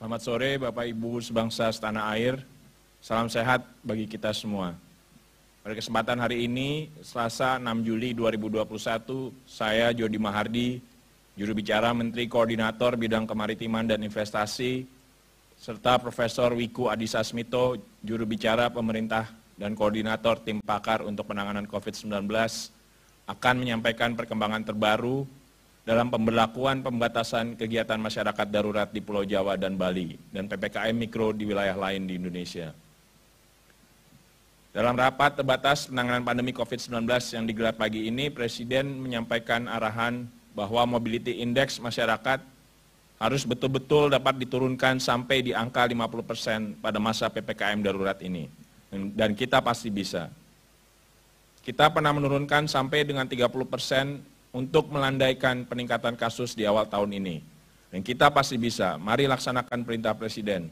Selamat sore Bapak Ibu sebangsa setanah air, salam sehat bagi kita semua. Pada kesempatan hari ini, Selasa 6 Juli 2021, saya Jody Mahardi, juru bicara Menteri Koordinator Bidang Kemaritiman dan Investasi, serta Profesor Wiku Adhisa Smito, juru bicara pemerintah dan koordinator tim pakar untuk penanganan COVID-19, akan menyampaikan perkembangan terbaru dalam pemberlakuan pembatasan kegiatan masyarakat darurat di Pulau Jawa dan Bali, dan PPKM Mikro di wilayah lain di Indonesia. Dalam rapat terbatas penanganan pandemi COVID-19 yang digelar pagi ini, Presiden menyampaikan arahan bahwa mobility index masyarakat harus betul-betul dapat diturunkan sampai di angka 50% pada masa PPKM darurat ini, dan kita pasti bisa. Kita pernah menurunkan sampai dengan 30% untuk melandaikan peningkatan kasus di awal tahun ini. Dan kita pasti bisa, mari laksanakan perintah Presiden.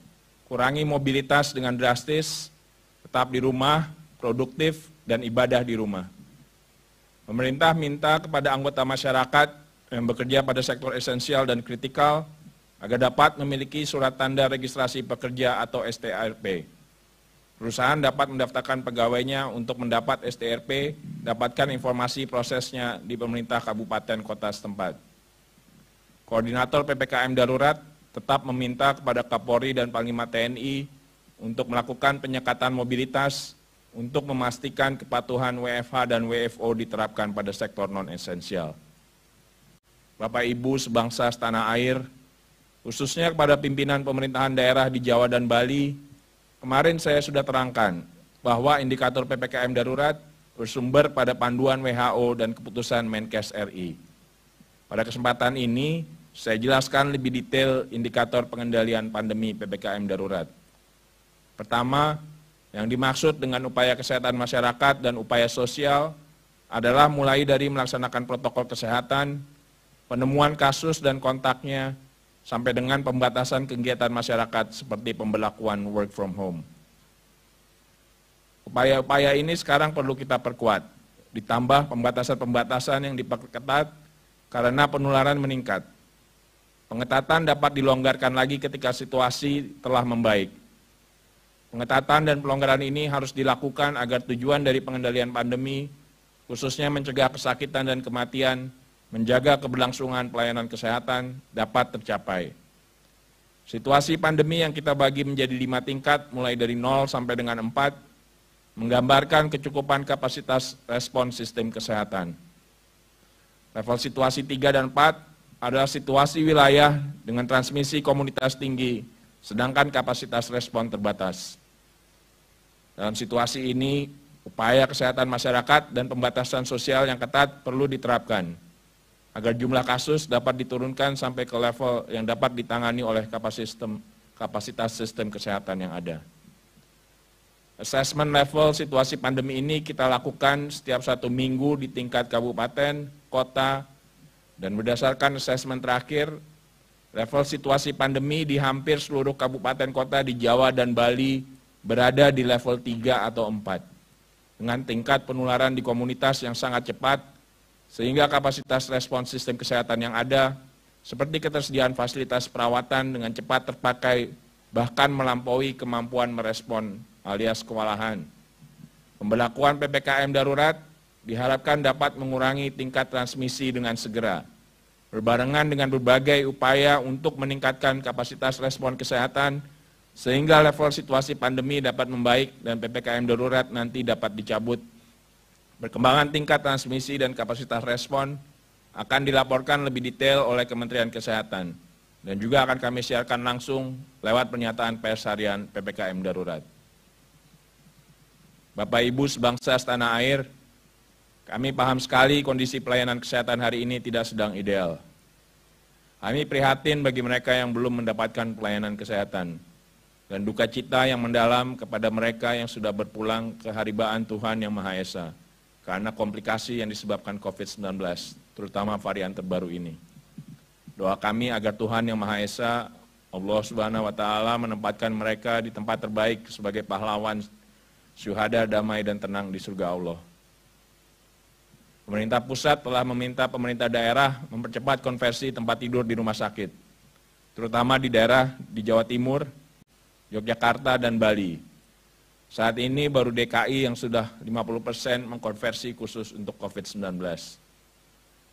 Kurangi mobilitas dengan drastis, tetap di rumah, produktif, dan ibadah di rumah. Pemerintah minta kepada anggota masyarakat yang bekerja pada sektor esensial dan kritikal agar dapat memiliki surat tanda registrasi pekerja atau STRP. Perusahaan dapat mendaftarkan pegawainya untuk mendapat STRP, dapatkan informasi prosesnya di pemerintah kabupaten kota setempat. Koordinator PPKM darurat tetap meminta kepada Kapolri dan Panglima TNI untuk melakukan penyekatan mobilitas untuk memastikan kepatuhan WFH dan WFO diterapkan pada sektor non-esensial. Bapak Ibu sebangsa setanah air, khususnya kepada pimpinan pemerintahan daerah di Jawa dan Bali, kemarin saya sudah terangkan bahwa indikator PPKM darurat bersumber pada panduan WHO dan keputusan Menkes RI. Pada kesempatan ini, saya jelaskan lebih detail indikator pengendalian pandemi PPKM darurat. Pertama, yang dimaksud dengan upaya kesehatan masyarakat dan upaya sosial adalah mulai dari melaksanakan protokol kesehatan, penemuan kasus dan kontaknya, sampai dengan pembatasan kegiatan masyarakat seperti pemberlakuan work from home. Upaya-upaya ini sekarang perlu kita perkuat, ditambah pembatasan-pembatasan yang diperketat karena penularan meningkat. Pengetatan dapat dilonggarkan lagi ketika situasi telah membaik. Pengetatan dan pelonggaran ini harus dilakukan agar tujuan dari pengendalian pandemi, khususnya mencegah kesakitan dan kematian, menjaga keberlangsungan pelayanan kesehatan dapat tercapai. Situasi pandemi yang kita bagi menjadi 5 tingkat, mulai dari 0 sampai dengan 4, menggambarkan kecukupan kapasitas respon sistem kesehatan. Level situasi 3 dan 4 adalah situasi wilayah dengan transmisi komunitas tinggi, sedangkan kapasitas respon terbatas. Dalam situasi ini, upaya kesehatan masyarakat dan pembatasan sosial yang ketat perlu diterapkan, agar jumlah kasus dapat diturunkan sampai ke level yang dapat ditangani oleh kapasitas sistem kesehatan yang ada. Assessment level situasi pandemi ini kita lakukan setiap 1 minggu di tingkat kabupaten, kota, dan berdasarkan assessment terakhir, level situasi pandemi di hampir seluruh kabupaten kota di Jawa dan Bali berada di level 3 atau 4, dengan tingkat penularan di komunitas yang sangat cepat, sehingga kapasitas respon sistem kesehatan yang ada, seperti ketersediaan fasilitas perawatan dengan cepat terpakai, bahkan melampaui kemampuan merespon alias kewalahan. Pemberlakuan PPKM darurat diharapkan dapat mengurangi tingkat transmisi dengan segera, berbarengan dengan berbagai upaya untuk meningkatkan kapasitas respon kesehatan, sehingga level situasi pandemi dapat membaik dan PPKM darurat nanti dapat dicabut. Perkembangan tingkat transmisi dan kapasitas respon akan dilaporkan lebih detail oleh Kementerian Kesehatan dan juga akan kami siarkan langsung lewat pernyataan pers harian PPKM darurat. Bapak Ibu sebangsa setanah air, kami paham sekali kondisi pelayanan kesehatan hari ini tidak sedang ideal. Kami prihatin bagi mereka yang belum mendapatkan pelayanan kesehatan dan duka cita yang mendalam kepada mereka yang sudah berpulang ke haribaan Tuhan Yang Maha Esa karena komplikasi yang disebabkan COVID-19, terutama varian terbaru ini. Doa kami agar Tuhan Yang Maha Esa, Allah Subhanahu wa Ta'ala, menempatkan mereka di tempat terbaik sebagai pahlawan syuhada, damai dan tenang di surga Allah. Pemerintah pusat telah meminta pemerintah daerah mempercepat konversi tempat tidur di rumah sakit. terutama di daerah di Jawa Timur, Yogyakarta, dan Bali. Saat ini baru DKI yang sudah 50% mengkonversi khusus untuk COVID-19.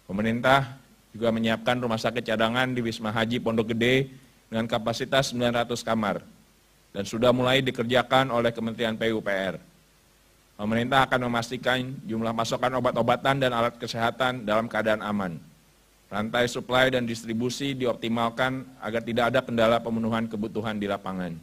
Pemerintah juga menyiapkan rumah sakit cadangan di Wisma Haji Pondok Gede dengan kapasitas 900 kamar dan sudah mulai dikerjakan oleh Kementerian PUPR. Pemerintah akan memastikan jumlah pasokan obat-obatan dan alat kesehatan dalam keadaan aman. Rantai suplai dan distribusi dioptimalkan agar tidak ada kendala pemenuhan kebutuhan di lapangan.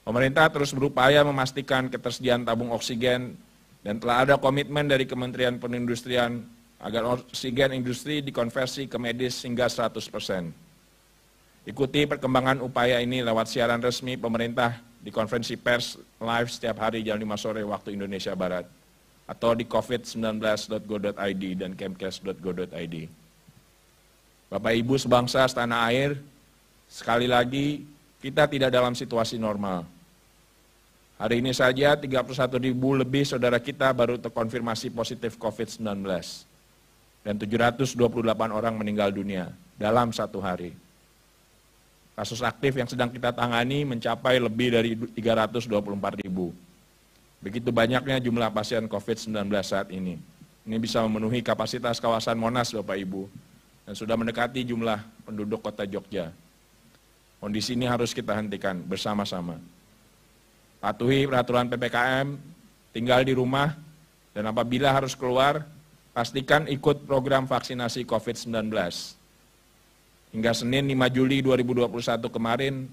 Pemerintah terus berupaya memastikan ketersediaan tabung oksigen dan telah ada komitmen dari Kementerian Perindustrian agar oksigen industri dikonversi ke medis hingga 100%. Ikuti perkembangan upaya ini lewat siaran resmi pemerintah di konferensi pers live setiap hari jam 5 sore waktu Indonesia Barat atau di covid19.go.id dan kemkes.go.id. Bapak Ibu sebangsa setanah air, sekali lagi kita tidak dalam situasi normal. Hari ini saja 31.000 lebih saudara kita baru terkonfirmasi positif COVID-19 dan 728 orang meninggal dunia dalam satu hari. Kasus aktif yang sedang kita tangani mencapai lebih dari 324.000. Begitu banyaknya jumlah pasien COVID-19 saat ini. Ini bisa memenuhi kapasitas kawasan Monas, Bapak Ibu, dan sudah mendekati jumlah penduduk kota Jogja. Kondisi ini harus kita hentikan bersama-sama. Patuhi peraturan PPKM, tinggal di rumah, dan apabila harus keluar, pastikan ikut program vaksinasi COVID-19. Hingga Senin 5 Juli 2021 kemarin,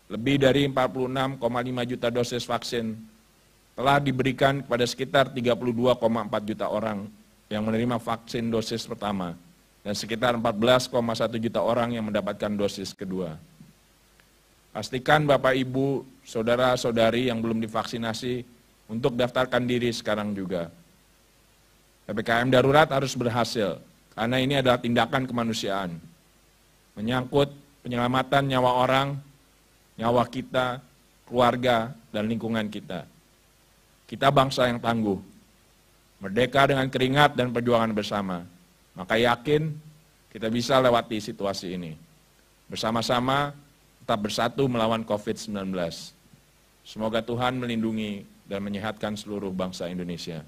lebih dari 46,5 juta dosis vaksin telah diberikan kepada sekitar 32,4 juta orang yang menerima vaksin dosis pertama dan sekitar 14,1 juta orang yang mendapatkan dosis kedua. Pastikan Bapak, Ibu, Saudara-saudari yang belum divaksinasi untuk daftarkan diri sekarang juga. PPKM darurat harus berhasil karena ini adalah tindakan kemanusiaan. Menyangkut penyelamatan nyawa orang, nyawa kita, keluarga, dan lingkungan kita. Kita bangsa yang tangguh, merdeka dengan keringat dan perjuangan bersama. Maka yakin kita bisa lewati situasi ini. Bersama-sama tetap bersatu melawan COVID-19. Semoga Tuhan melindungi dan menyehatkan seluruh bangsa Indonesia.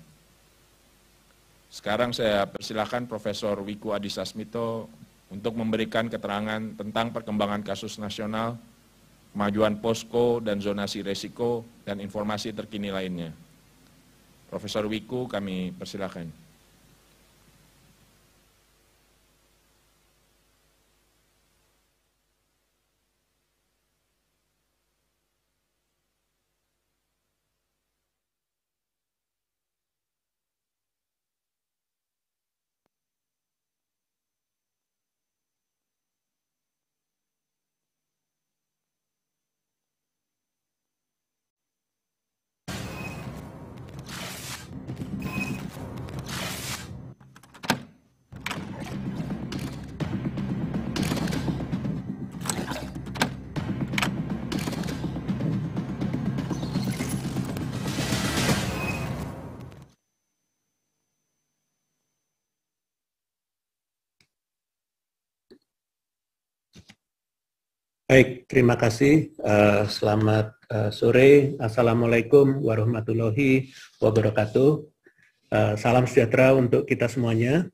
Sekarang saya persilakan Profesor Wiku Adhisa Smito untuk memberikan keterangan tentang perkembangan kasus nasional, kemajuan posko dan zonasi resiko, dan informasi terkini lainnya. Profesor Wiku, kami persilakan. Baik, terima kasih. Selamat sore. Assalamualaikum warahmatullahi wabarakatuh. Salam sejahtera untuk kita semuanya.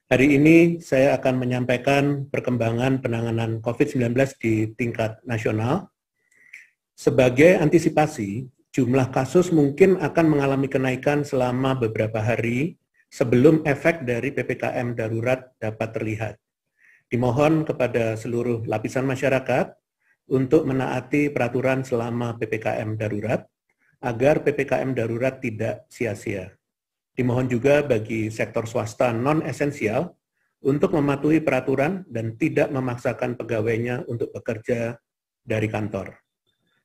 Hari ini saya akan menyampaikan perkembangan penanganan COVID-19 di tingkat nasional. Sebagai antisipasi, jumlah kasus mungkin akan mengalami kenaikan selama beberapa hari sebelum efek dari PPKM darurat dapat terlihat. Dimohon kepada seluruh lapisan masyarakat untuk menaati peraturan selama PPKM darurat, agar PPKM darurat tidak sia-sia. Dimohon juga bagi sektor swasta non-esensial untuk mematuhi peraturan dan tidak memaksakan pegawainya untuk bekerja dari kantor.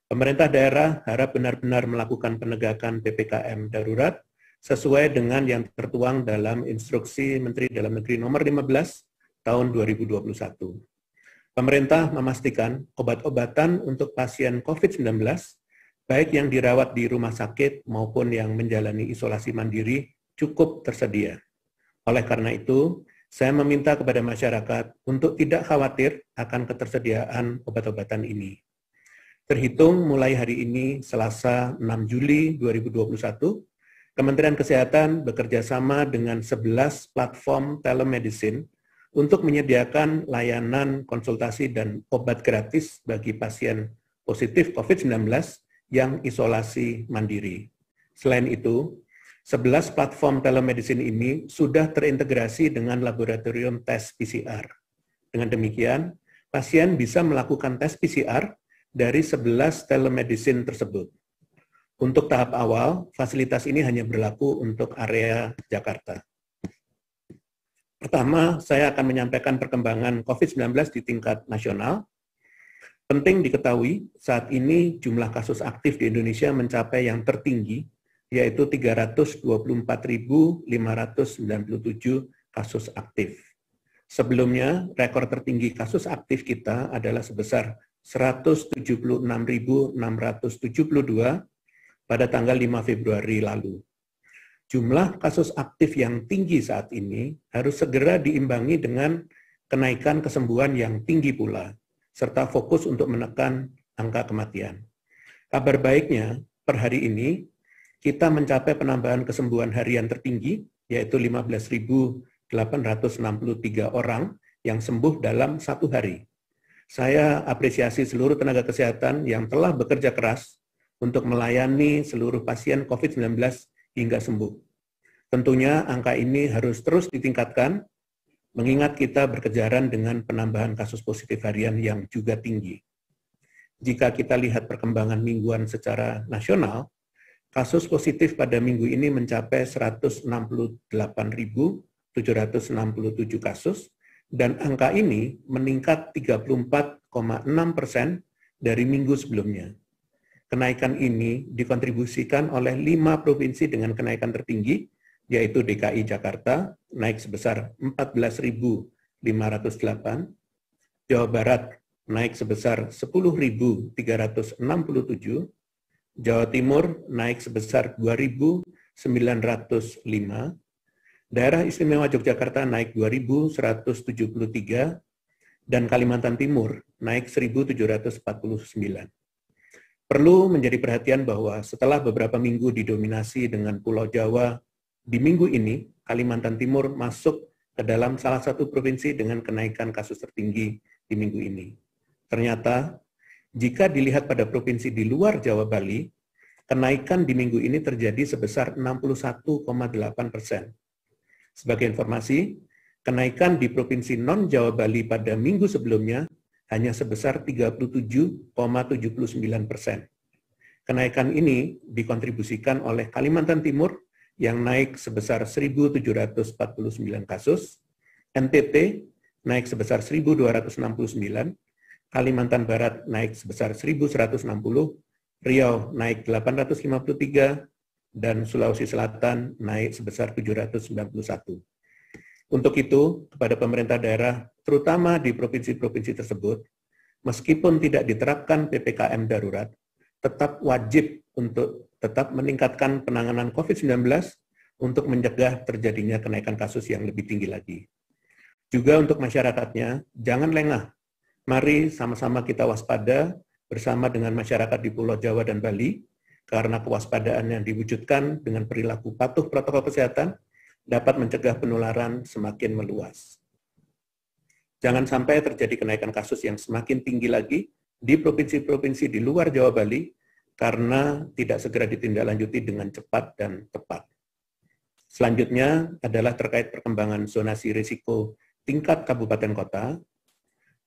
Pemerintah daerah harap benar-benar melakukan penegakan PPKM darurat sesuai dengan yang tertuang dalam Instruksi Menteri Dalam Negeri Nomor 15 tahun 2021. Pemerintah memastikan obat-obatan untuk pasien COVID-19, baik yang dirawat di rumah sakit maupun yang menjalani isolasi mandiri, cukup tersedia. Oleh karena itu, Saya meminta kepada masyarakat untuk tidak khawatir akan ketersediaan obat-obatan ini. Terhitung mulai hari ini, Selasa 6 Juli 2021, Kementerian Kesehatan bekerja sama dengan 11 platform telemedicine untuk menyediakan layanan konsultasi dan obat gratis bagi pasien positif COVID-19 yang isolasi mandiri. Selain itu, 11 platform telemedicine ini sudah terintegrasi dengan laboratorium tes PCR. Dengan demikian, pasien bisa melakukan tes PCR dari 11 telemedicine tersebut. Untuk tahap awal, fasilitas ini hanya berlaku untuk area Jakarta. Pertama, saya akan menyampaikan perkembangan COVID-19 di tingkat nasional. Penting diketahui, saat ini jumlah kasus aktif di Indonesia mencapai yang tertinggi, yaitu 324.597 kasus aktif. Sebelumnya, rekor tertinggi kasus aktif kita adalah sebesar 176.672 pada tanggal 5 Februari lalu. Jumlah kasus aktif yang tinggi saat ini harus segera diimbangi dengan kenaikan kesembuhan yang tinggi pula, serta fokus untuk menekan angka kematian. Kabar baiknya, per hari ini, kita mencapai penambahan kesembuhan harian tertinggi, yaitu 15.863 orang yang sembuh dalam satu hari. Saya apresiasi seluruh tenaga kesehatan yang telah bekerja keras untuk melayani seluruh pasien COVID-19 hingga sembuh. Tentunya angka ini harus terus ditingkatkan, mengingat kita berkejaran dengan penambahan kasus positif harian yang juga tinggi. Jika kita lihat perkembangan mingguan secara nasional, kasus positif pada minggu ini mencapai 168.767 kasus, dan angka ini meningkat 34,6% dari minggu sebelumnya. Kenaikan ini dikontribusikan oleh 5 provinsi dengan kenaikan tertinggi, yaitu DKI Jakarta, naik sebesar 14.508, Jawa Barat naik sebesar 10.367, Jawa Timur naik sebesar 2.905, Daerah Istimewa Yogyakarta naik 2.173, dan Kalimantan Timur naik 1.749. Perlu menjadi perhatian bahwa setelah beberapa minggu didominasi dengan Pulau Jawa, di minggu ini Kalimantan Timur masuk ke dalam salah satu provinsi dengan kenaikan kasus tertinggi di minggu ini. Ternyata, jika dilihat pada provinsi di luar Jawa Bali, kenaikan di minggu ini terjadi sebesar 61,8%. Sebagai informasi, kenaikan di provinsi non-Jawa Bali pada minggu sebelumnya hanya sebesar 37,79%. Kenaikan ini dikontribusikan oleh Kalimantan Timur yang naik sebesar 1.749 kasus, NTT naik sebesar 1.269, Kalimantan Barat naik sebesar 1.160, Riau naik 853, dan Sulawesi Selatan naik sebesar 791. Untuk itu, kepada pemerintah daerah, terutama di provinsi-provinsi tersebut, meskipun tidak diterapkan PPKM darurat, tetap wajib untuk tetap meningkatkan penanganan COVID-19 untuk mencegah terjadinya kenaikan kasus yang lebih tinggi lagi. Juga untuk masyarakatnya, jangan lengah. Mari sama-sama kita waspada bersama dengan masyarakat di Pulau Jawa dan Bali, karena kewaspadaan yang diwujudkan dengan perilaku patuh protokol kesehatan dapat mencegah penularan semakin meluas. Jangan sampai terjadi kenaikan kasus yang semakin tinggi lagi di provinsi-provinsi di luar Jawa Bali karena tidak segera ditindaklanjuti dengan cepat dan tepat. Selanjutnya adalah terkait perkembangan zonasi risiko tingkat kabupaten kota.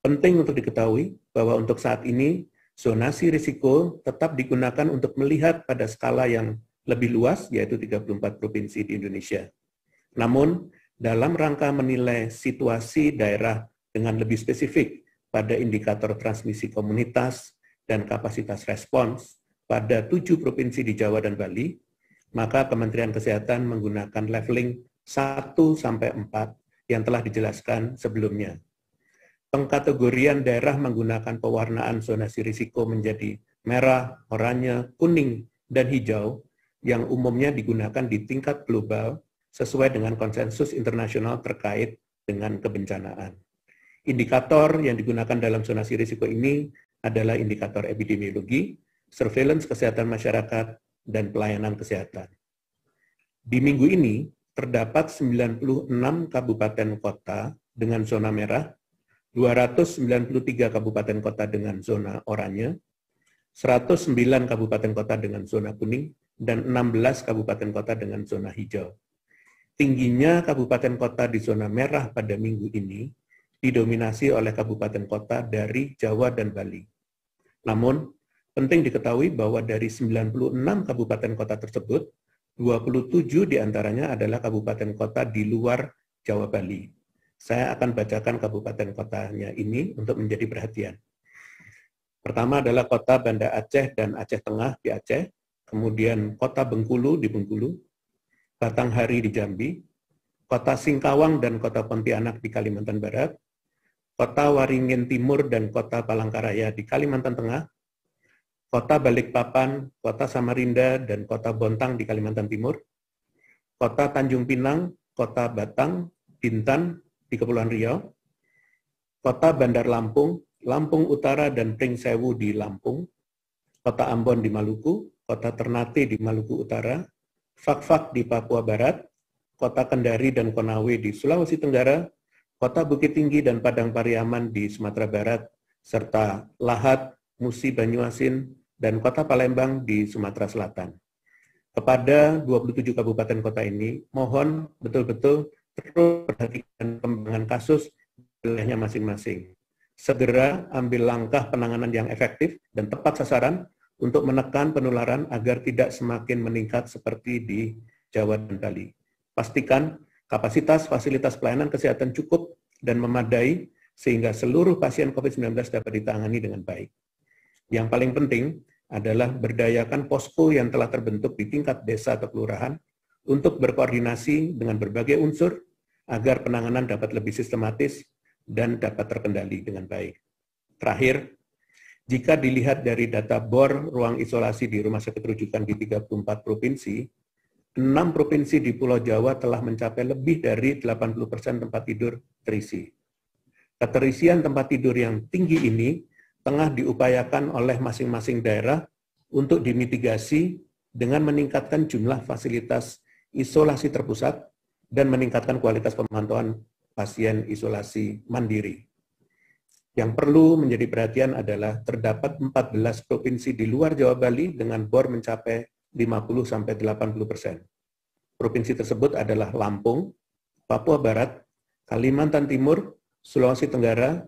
Penting untuk diketahui bahwa untuk saat ini zonasi risiko tetap digunakan untuk melihat pada skala yang lebih luas, yaitu 34 provinsi di Indonesia. Namun, dalam rangka menilai situasi daerah dengan lebih spesifik pada indikator transmisi komunitas dan kapasitas respons pada 7 provinsi di Jawa dan Bali, maka Kementerian Kesehatan menggunakan leveling 1-4 yang telah dijelaskan sebelumnya. Pengkategorian daerah menggunakan pewarnaan zonasi risiko menjadi merah, oranye, kuning, dan hijau yang umumnya digunakan di tingkat global sesuai dengan konsensus internasional terkait dengan kebencanaan. Indikator yang digunakan dalam zonasi risiko ini adalah indikator epidemiologi, surveillance kesehatan masyarakat, dan pelayanan kesehatan. Di minggu ini, terdapat 96 kabupaten kota dengan zona merah, 293 kabupaten kota dengan zona oranye, 109 kabupaten kota dengan zona kuning, dan 16 kabupaten kota dengan zona hijau. Tingginya kabupaten kota di zona merah pada minggu ini didominasi oleh kabupaten kota dari Jawa dan Bali. Namun, penting diketahui bahwa dari 96 kabupaten kota tersebut, 27 diantaranya adalah kabupaten kota di luar Jawa Bali. Saya akan bacakan kabupaten kotanya ini untuk menjadi perhatian. Pertama adalah kota Banda Aceh dan Aceh Tengah di Aceh, kemudian kota Bengkulu di Bengkulu, Batanghari di Jambi, kota Singkawang dan kota Pontianak di Kalimantan Barat, kota Waringin Timur dan kota Palangkaraya di Kalimantan Tengah, kota Balikpapan, kota Samarinda, dan kota Bontang di Kalimantan Timur, kota Tanjung Pinang, kota Batang, Bintan di Kepulauan Riau, kota Bandar Lampung, Lampung Utara, dan Pringsewu di Lampung, kota Ambon di Maluku, kota Ternate di Maluku Utara, Fakfak di Papua Barat, kota Kendari dan Konawe di Sulawesi Tenggara, kota Bukit Tinggi dan Padang Pariaman di Sumatera Barat, serta Lahat, Musi Banyuasin, dan kota Palembang di Sumatera Selatan. Kepada 27 kabupaten kota ini, mohon betul-betul terus perhatikan perkembangan kasus wilayahnya masing-masing. Segera ambil langkah penanganan yang efektif dan tepat sasaran untuk menekan penularan agar tidak semakin meningkat seperti di Jawa dan Bali. Pastikan kapasitas fasilitas pelayanan kesehatan cukup dan memadai sehingga seluruh pasien COVID-19 dapat ditangani dengan baik. Yang paling penting adalah berdayakan posko yang telah terbentuk di tingkat desa atau kelurahan untuk berkoordinasi dengan berbagai unsur agar penanganan dapat lebih sistematis dan dapat terkendali dengan baik. Terakhir, jika dilihat dari data BOR ruang isolasi di rumah sakit rujukan di 34 provinsi, 6 provinsi di Pulau Jawa telah mencapai lebih dari 80% tempat tidur terisi. Keterisian tempat tidur yang tinggi ini tengah diupayakan oleh masing-masing daerah untuk dimitigasi dengan meningkatkan jumlah fasilitas isolasi terpusat dan meningkatkan kualitas pemantauan pasien isolasi mandiri. Yang perlu menjadi perhatian adalah terdapat 14 provinsi di luar Jawa Bali dengan BOR mencapai 50-80%. Provinsi tersebut adalah Lampung, Papua Barat, Kalimantan Timur, Sulawesi Tenggara,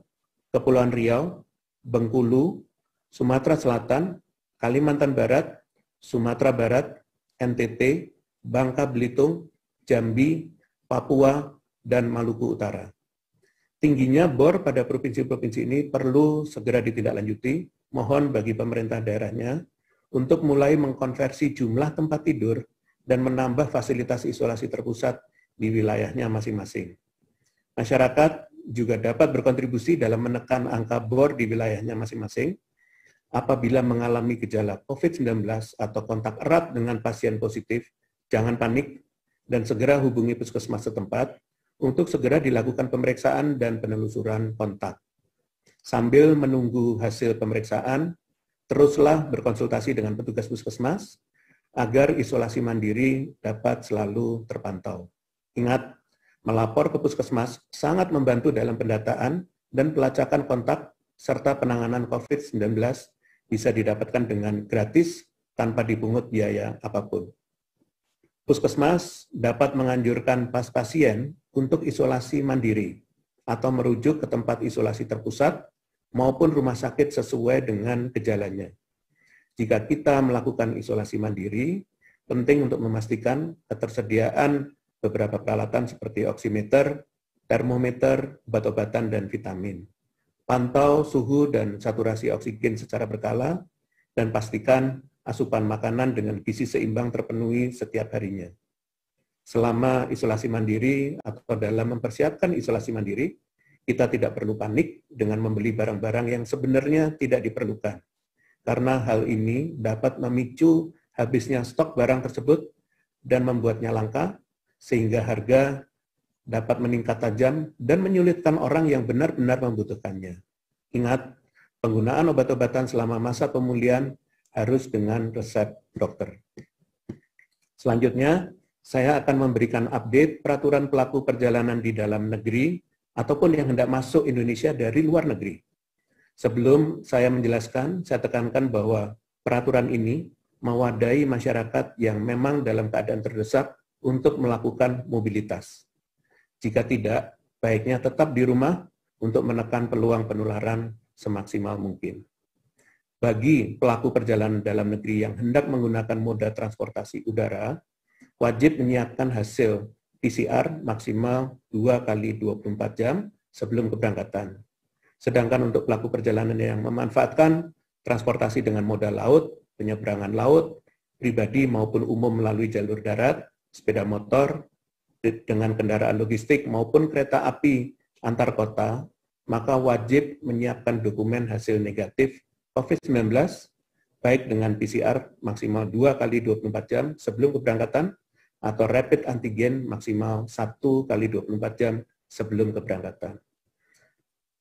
Kepulauan Riau, Bengkulu, Sumatera Selatan, Kalimantan Barat, Sumatera Barat, NTT, Bangka Belitung, Jambi, Papua, dan Maluku Utara. Tingginya BOR pada provinsi-provinsi ini perlu segera ditindaklanjuti. Mohon bagi pemerintah daerahnya untuk mulai mengkonversi jumlah tempat tidur dan menambah fasilitas isolasi terpusat di wilayahnya masing-masing. Masyarakat juga dapat berkontribusi dalam menekan angka BOR di wilayahnya masing-masing. Apabila mengalami gejala COVID-19 atau kontak erat dengan pasien positif, jangan panik dan segera hubungi puskesmas setempat untuk segera dilakukan pemeriksaan dan penelusuran kontak. Sambil menunggu hasil pemeriksaan, teruslah berkonsultasi dengan petugas puskesmas agar isolasi mandiri dapat selalu terpantau. Ingat, melapor ke puskesmas sangat membantu dalam pendataan dan pelacakan kontak serta penanganan COVID-19 bisa didapatkan dengan gratis tanpa dipungut biaya apapun. Puskesmas dapat menganjurkan pasien untuk isolasi mandiri atau merujuk ke tempat isolasi terpusat maupun rumah sakit sesuai dengan gejalanya. Jika kita melakukan isolasi mandiri, penting untuk memastikan ketersediaan beberapa peralatan seperti oximeter, termometer, obat-obatan, dan vitamin. Pantau suhu dan saturasi oksigen secara berkala, dan pastikan asupan makanan dengan gizi seimbang terpenuhi setiap harinya. Selama isolasi mandiri atau dalam mempersiapkan isolasi mandiri, kita tidak perlu panik dengan membeli barang-barang yang sebenarnya tidak diperlukan. Karena hal ini dapat memicu habisnya stok barang tersebut dan membuatnya langka, sehingga harga dapat meningkat tajam dan menyulitkan orang yang benar-benar membutuhkannya. Ingat, penggunaan obat-obatan selama masa pemulihan harus dengan resep dokter. Selanjutnya, saya akan memberikan update peraturan pelaku perjalanan di dalam negeri ataupun yang hendak masuk Indonesia dari luar negeri. Sebelum saya menjelaskan, saya tekankan bahwa peraturan ini mewadahi masyarakat yang memang dalam keadaan terdesak untuk melakukan mobilitas. Jika tidak, baiknya tetap di rumah untuk menekan peluang penularan semaksimal mungkin. Bagi pelaku perjalanan dalam negeri yang hendak menggunakan moda transportasi udara, wajib menyiapkan hasil PCR maksimal 2 kali 24 jam sebelum keberangkatan. Sedangkan untuk pelaku perjalanan yang memanfaatkan transportasi dengan moda laut, penyeberangan laut, pribadi maupun umum melalui jalur darat, sepeda motor, dengan kendaraan logistik maupun kereta api antar kota, maka wajib menyiapkan dokumen hasil negatif COVID-19, baik dengan PCR maksimal 2 kali 24 jam sebelum keberangkatan, atau rapid antigen maksimal 1 kali 24 jam sebelum keberangkatan.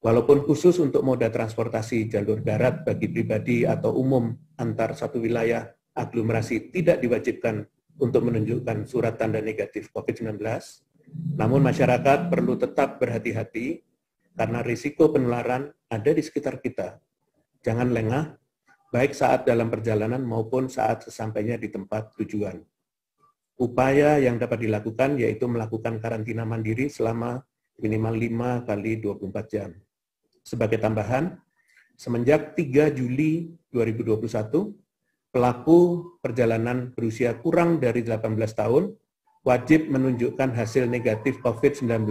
Walaupun khusus untuk moda transportasi jalur darat bagi pribadi atau umum antar satu wilayah aglomerasi tidak diwajibkan untuk menunjukkan surat tanda negatif COVID-19, namun masyarakat perlu tetap berhati-hati karena risiko penularan ada di sekitar kita. Jangan lengah, baik saat dalam perjalanan maupun saat sesampainya di tempat tujuan. Upaya yang dapat dilakukan yaitu melakukan karantina mandiri selama minimal 5 kali 24 jam. Sebagai tambahan, semenjak 3 Juli 2021, pelaku perjalanan berusia kurang dari 18 tahun wajib menunjukkan hasil negatif COVID-19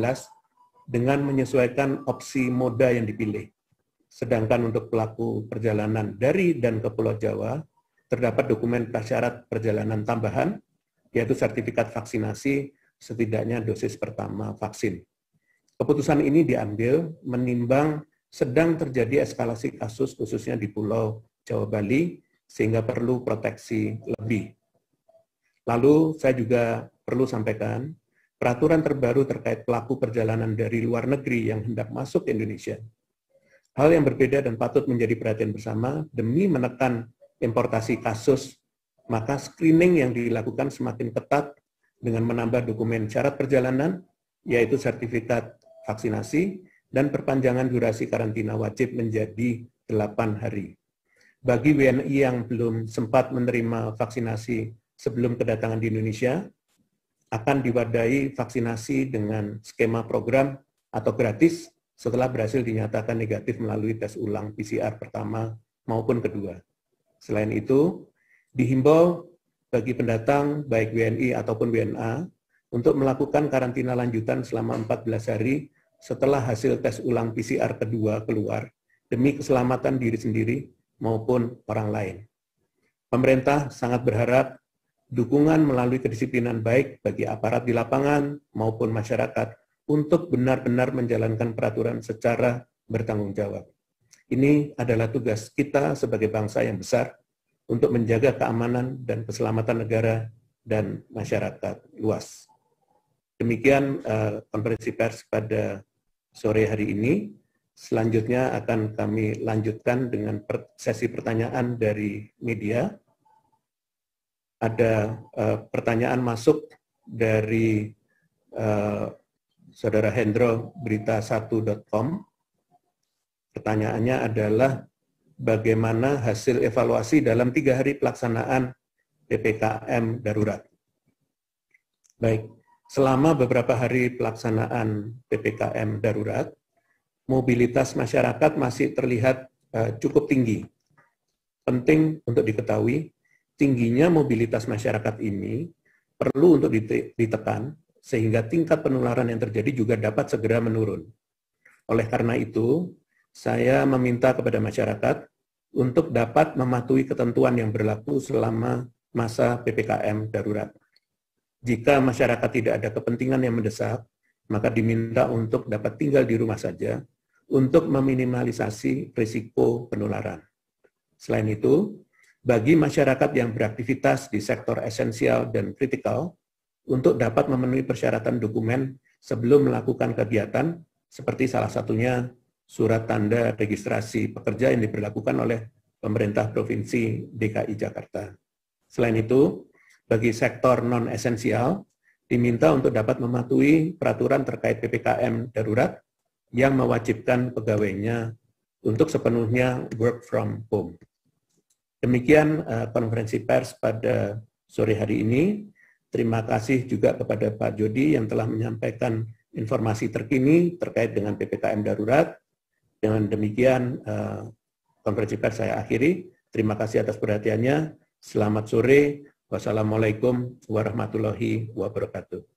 dengan menyesuaikan opsi moda yang dipilih. Sedangkan untuk pelaku perjalanan dari dan ke Pulau Jawa, terdapat dokumen prasyarat perjalanan tambahan, yaitu sertifikat vaksinasi setidaknya dosis pertama vaksin. Keputusan ini diambil menimbang sedang terjadi eskalasi kasus khususnya di Pulau Jawa Bali, sehingga perlu proteksi lebih. Lalu saya juga perlu sampaikan, peraturan terbaru terkait pelaku perjalanan dari luar negeri yang hendak masuk ke Indonesia. Hal yang berbeda dan patut menjadi perhatian bersama, demi menekan importasi kasus, maka screening yang dilakukan semakin ketat dengan menambah dokumen syarat perjalanan, yaitu sertifikat vaksinasi, dan perpanjangan durasi karantina wajib menjadi 8 hari. Bagi WNI yang belum sempat menerima vaksinasi sebelum kedatangan di Indonesia, akan diwadahi vaksinasi dengan skema program atau gratis setelah berhasil dinyatakan negatif melalui tes ulang PCR pertama maupun kedua. Selain itu, dihimbau bagi pendatang baik WNI ataupun WNA untuk melakukan karantina lanjutan selama 14 hari setelah hasil tes ulang PCR kedua keluar demi keselamatan diri sendiri maupun orang lain. Pemerintah sangat berharap dukungan melalui kedisiplinan baik bagi aparat di lapangan maupun masyarakat untuk benar-benar menjalankan peraturan secara bertanggung jawab. Ini adalah tugas kita sebagai bangsa yang besar untuk menjaga keamanan dan keselamatan negara dan masyarakat luas. Demikian konferensi pers pada sore hari ini. Selanjutnya akan kami lanjutkan dengan sesi pertanyaan dari media. Ada pertanyaan masuk dari Saudara Hendro, berita1.com. Pertanyaannya adalah, bagaimana hasil evaluasi dalam 3 hari pelaksanaan PPKM darurat? Baik, selama beberapa hari pelaksanaan PPKM darurat, mobilitas masyarakat masih terlihat cukup tinggi. Penting untuk diketahui, tingginya mobilitas masyarakat ini perlu untuk ditekan, sehingga tingkat penularan yang terjadi juga dapat segera menurun. Oleh karena itu, saya meminta kepada masyarakat untuk dapat mematuhi ketentuan yang berlaku selama masa PPKM darurat. Jika masyarakat tidak ada kepentingan yang mendesak, maka diminta untuk dapat tinggal di rumah saja untuk meminimalisasi risiko penularan. Selain itu, bagi masyarakat yang beraktivitas di sektor esensial dan kritikal, untuk dapat memenuhi persyaratan dokumen sebelum melakukan kegiatan, seperti salah satunya surat tanda registrasi pekerja yang diberlakukan oleh pemerintah Provinsi DKI Jakarta. Selain itu, bagi sektor non-esensial, diminta untuk dapat mematuhi peraturan terkait PPKM darurat yang mewajibkan pegawainya untuk sepenuhnya work from home. Demikian konferensi pers pada sore hari ini. Terima kasih juga kepada Pak Jody yang telah menyampaikan informasi terkini terkait dengan PPKM darurat. Dengan demikian, konferensi pers saya akhiri. Terima kasih atas perhatiannya. Selamat sore. Wassalamualaikum warahmatullahi wabarakatuh.